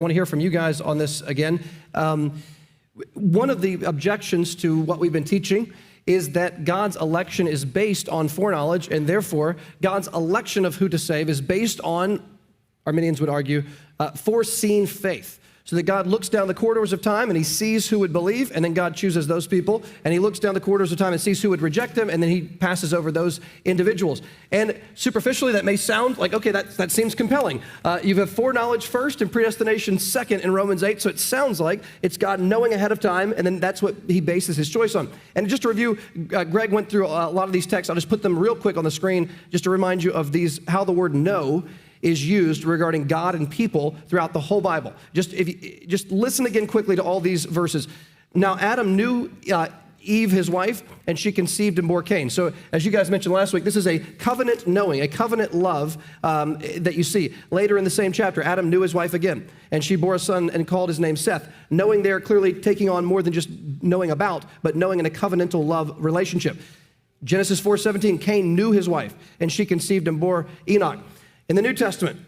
I want to hear from you guys on this again. One of the objections to what we've been teaching is that God's election is based on foreknowledge, and therefore God's election of who to save is based on, Arminians would argue, foreseen faith. So that God looks down the corridors of time and he sees who would believe, and then God chooses those people, and he looks down the corridors of time and sees who would reject him, and then he passes over those individuals. And superficially, that may sound like, okay, that seems compelling. You have foreknowledge first and predestination second in Romans 8, so it sounds like it's God knowing ahead of time, and then that's what he bases his choice on. And just to review, Greg went through a lot of these texts. I'll just put them real quick on the screen just to remind you of these, how the word know is used regarding God and people throughout the whole Bible. Just listen again quickly to all these verses. Now Adam knew Eve, his wife, and she conceived and bore Cain. So as you guys mentioned last week, this is a covenant knowing, a covenant love that you see. Later in the same chapter, Adam knew his wife again, and she bore a son and called his name Seth, knowing they're clearly taking on more than just knowing about, but knowing in a covenantal love relationship. Genesis 4:17, Cain knew his wife, and she conceived and bore Enoch. In the New Testament,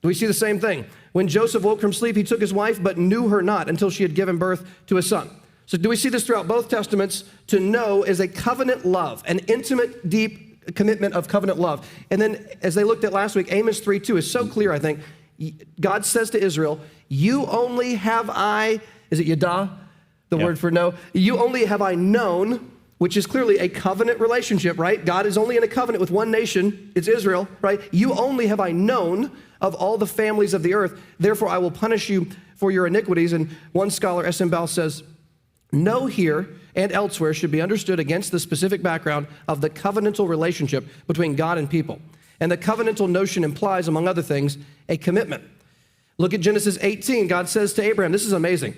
we see the same thing. When Joseph woke from sleep, he took his wife, but knew her not until she had given birth to a son. So do we see this throughout both testaments? To know is a covenant love, an intimate, deep commitment of covenant love. And then as they looked at last week, Amos 3:2 is so clear, I think. God says to Israel, you only have I, is it yada? The word for know? You only have I known, which is clearly a covenant relationship, right? God is only in a covenant with one nation, it's Israel, right? You only have I known of all the families of the earth, therefore I will punish you for your iniquities. And one scholar, S.M. Bell, says, know here and elsewhere should be understood against the specific background of the covenantal relationship between God and people. And the covenantal notion implies, among other things, a commitment. Look at Genesis 18. God says to Abraham, this is amazing,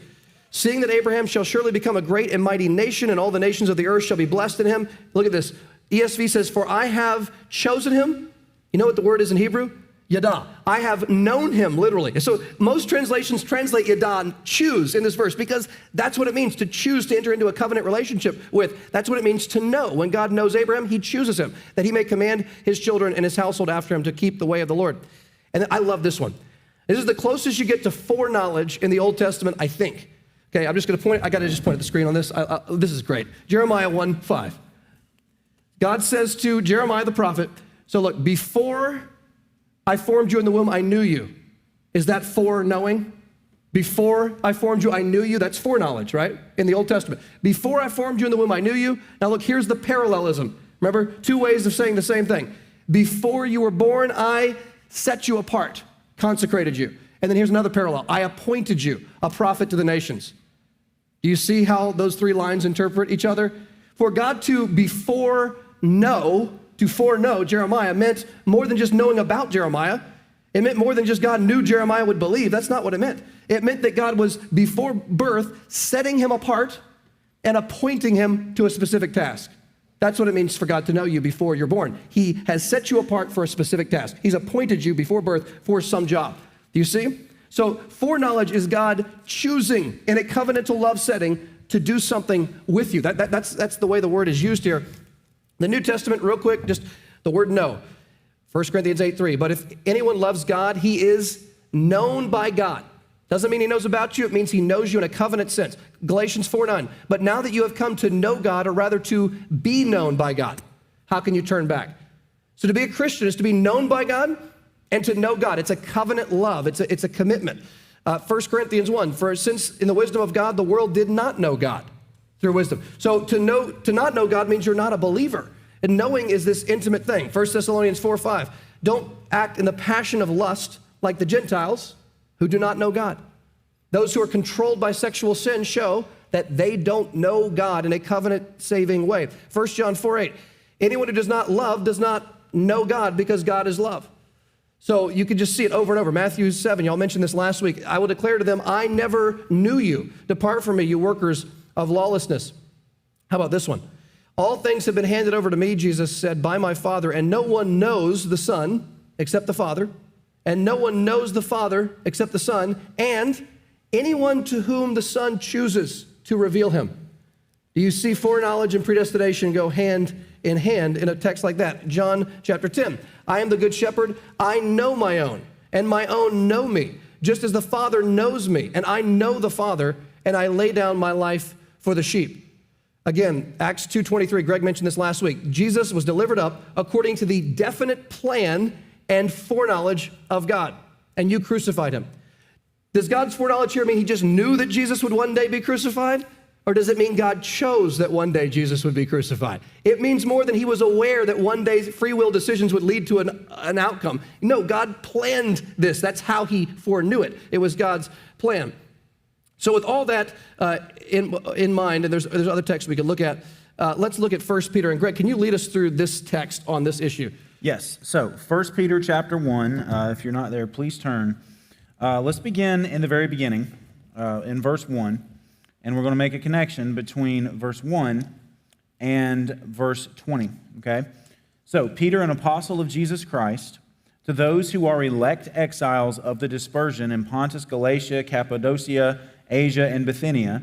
seeing that Abraham shall surely become a great and mighty nation, and all the nations of the earth shall be blessed in him. Look at this. ESV says, for I have chosen him. You know what the word is in Hebrew? Yada. I have known him, literally. So most translations translate yada, choose, in this verse, because that's what it means to choose to enter into a covenant relationship with. That's what it means to know. When God knows Abraham, he chooses him, that he may command his children and his household after him to keep the way of the Lord. And I love this one. This is the closest you get to foreknowledge in the Old Testament, I think. Okay, I'm just going to point, I got to just point at the screen on this. This is great. Jeremiah 1:5. God says to Jeremiah the prophet, so look, before I formed you in the womb, I knew you. Is that foreknowing? Before I formed you, I knew you. That's foreknowledge, right? In the Old Testament. Before I formed you in the womb, I knew you. Now look, here's the parallelism. Remember, two ways of saying the same thing. Before you were born, I set you apart, consecrated you. And then here's another parallel. I appointed you a prophet to the nations. Do you see how those three lines interpret each other? For God to foreknow Jeremiah meant more than just knowing about Jeremiah. It meant more than just God knew Jeremiah would believe. That's not what it meant. It meant that God was, before birth, setting him apart and appointing him to a specific task. That's what it means for God to know you before you're born. He has set you apart for a specific task. He's appointed you before birth for some job. Do you see? So foreknowledge is God choosing in a covenantal love setting to do something with you. That's the way the word is used here. The New Testament, real quick, just the word know. 1 Corinthians 8:3. But if anyone loves God, he is known by God. Doesn't mean he knows about you. It means he knows you in a covenant sense. Galatians 4:9. But now that you have come to know God, or rather to be known by God, how can you turn back? So to be a Christian is to be known by God and to know God. It's a covenant love. It's a commitment. 1 Corinthians 1, for since in the wisdom of God, the world did not know God through wisdom. So to not know God means you're not a believer. And knowing is this intimate thing. 1 Thessalonians 4:5. Don't act in the passion of lust like the Gentiles who do not know God. Those who are controlled by sexual sin show that they don't know God in a covenant-saving way. 1 John 4:8. Anyone who does not love does not know God, because God is love. So you can just see it over and over. Matthew 7, y'all mentioned this last week. I will declare to them, I never knew you. Depart from me, you workers of lawlessness. How about this one? All things have been handed over to me, Jesus said, by my Father, and no one knows the Son except the Father, and no one knows the Father except the Son, and anyone to whom the Son chooses to reveal him. Do you see foreknowledge and predestination go hand in hand in a text like that? John chapter 10. I am the good shepherd. I know my own, and my own know me, just as the Father knows me, and I know the Father, and I lay down my life for the sheep. Again, Acts 2:23, Greg mentioned this last week. Jesus was delivered up according to the definite plan and foreknowledge of God, and you crucified him. Does God's foreknowledge here mean he just knew that Jesus would one day be crucified? Or does it mean God chose that one day Jesus would be crucified? It means more than he was aware that one day free will decisions would lead to an outcome. No, God planned this. That's how he foreknew it. It was God's plan. So with all that in mind, and there's other texts we could look at, let's look at 1 Peter. And Greg, can you lead us through this text on this issue? Yes. So 1 Peter chapter 1, if you're not there, please turn. Let's begin in the very beginning, in verse 1. And we're going to make a connection between verse 1 and verse 20, okay? So, Peter, an apostle of Jesus Christ, to those who are elect exiles of the dispersion in Pontus, Galatia, Cappadocia, Asia, and Bithynia,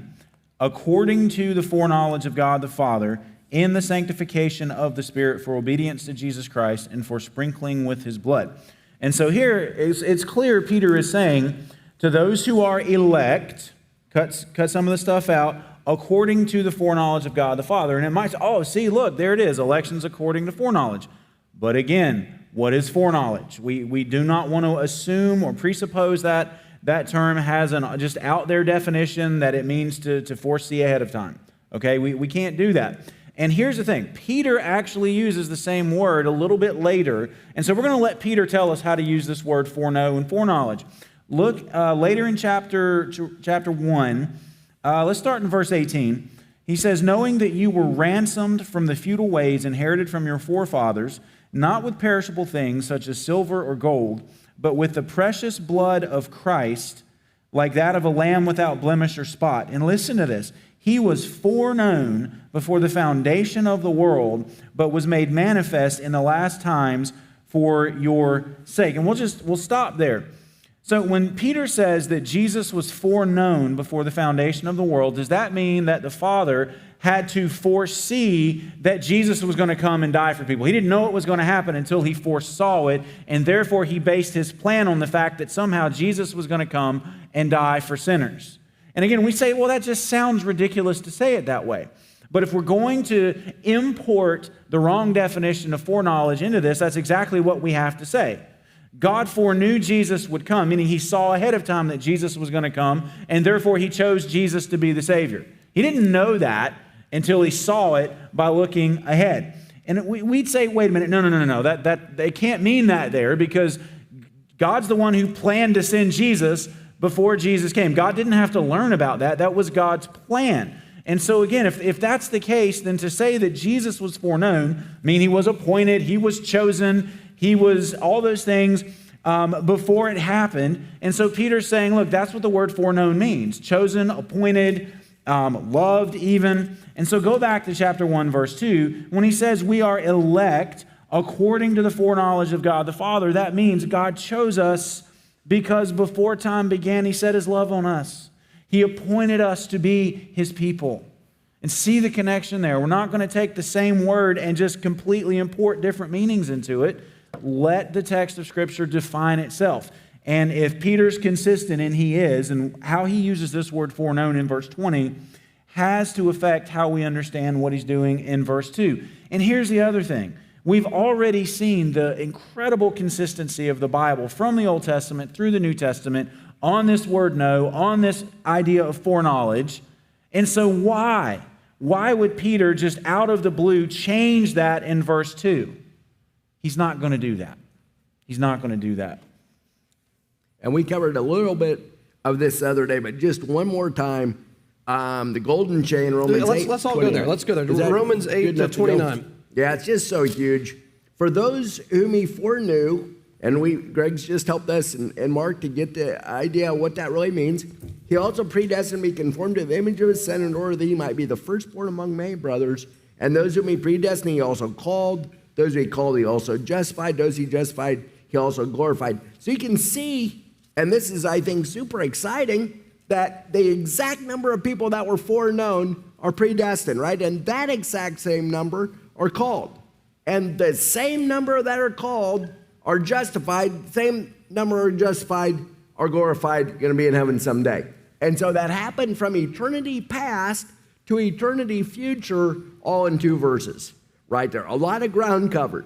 according to the foreknowledge of God the Father, in the sanctification of the Spirit for obedience to Jesus Christ and for sprinkling with his blood. And so here, it's clear Peter is saying, to those who are elect, cut some of the stuff out, according to the foreknowledge of God the Father. And it might say, oh, see, look, there it is, elections according to foreknowledge. But again, what is foreknowledge? We do not want to assume or presuppose that that term has an just out there definition that it means to foresee ahead of time. Okay, we can't do that. And here's the thing, Peter actually uses the same word a little bit later. And so we're going to let Peter tell us how to use this word foreknow and foreknowledge. Look later in chapter 1, let's start in verse 18. He says, knowing that you were ransomed from the futile ways inherited from your forefathers, not with perishable things such as silver or gold, but with the precious blood of Christ, like that of a lamb without blemish or spot. And listen to this. He was foreknown before the foundation of the world, but was made manifest in the last times for your sake. And we'll stop there. So when Peter says that Jesus was foreknown before the foundation of the world, does that mean that the Father had to foresee that Jesus was going to come and die for people? He didn't know it was going to happen until he foresaw it, and therefore he based his plan on the fact that somehow Jesus was going to come and die for sinners. And again, we say, well, that just sounds ridiculous to say it that way. But if we're going to import the wrong definition of foreknowledge into this, that's exactly what we have to say. God foreknew Jesus would come, meaning he saw ahead of time that Jesus was going to come, and therefore he chose Jesus to be the Savior. He didn't know that until he saw it by looking ahead. And we'd say, wait a minute, no. That they can't mean that there, because God's the one who planned to send Jesus before Jesus came. God didn't have to learn about that. That was God's plan. And so again, if that's the case, then to say that Jesus was foreknown, mean he was appointed, he was chosen, he was all those things before it happened. And so Peter's saying, look, that's what the word foreknown means. Chosen, appointed, loved even. And so go back to chapter 1, verse 2. When he says we are elect according to the foreknowledge of God the Father, that means God chose us because before time began, he set his love on us. He appointed us to be his people. And see the connection there. We're not going to take the same word and just completely import different meanings into it. Let the text of Scripture define itself. And if Peter's consistent, and he is, and how he uses this word foreknown in verse 20 has to affect how we understand what he's doing in verse 2. And here's the other thing. We've already seen the incredible consistency of the Bible from the Old Testament through the New Testament on this word know, on this idea of foreknowledge. And so why? Why would Peter just out of the blue change that in verse 2? He's not going to do that. He's not going to do that. And we covered a little bit of this the other day, but just one more time, the golden chain, Romans 8. Let's all go there. Let's go there. Romans 8 to 29. Yeah, it's just so huge. For those whom he foreknew, and Greg's just helped us and Mark to get the idea of what that really means. He also predestined to be conformed to the image of his Son in order that he might be the firstborn among many brothers. And those whom he predestined, he also called. Those who he called, he also justified. Those he justified, he also glorified. So you can see, and this is, I think, super exciting, that the exact number of people that were foreknown are predestined, right? And that exact same number are called. And the same number that are called are justified, same number are justified are glorified, going to be in heaven someday. And so that happened from eternity past to eternity future, all in 2 verses, right there. A lot of ground covered.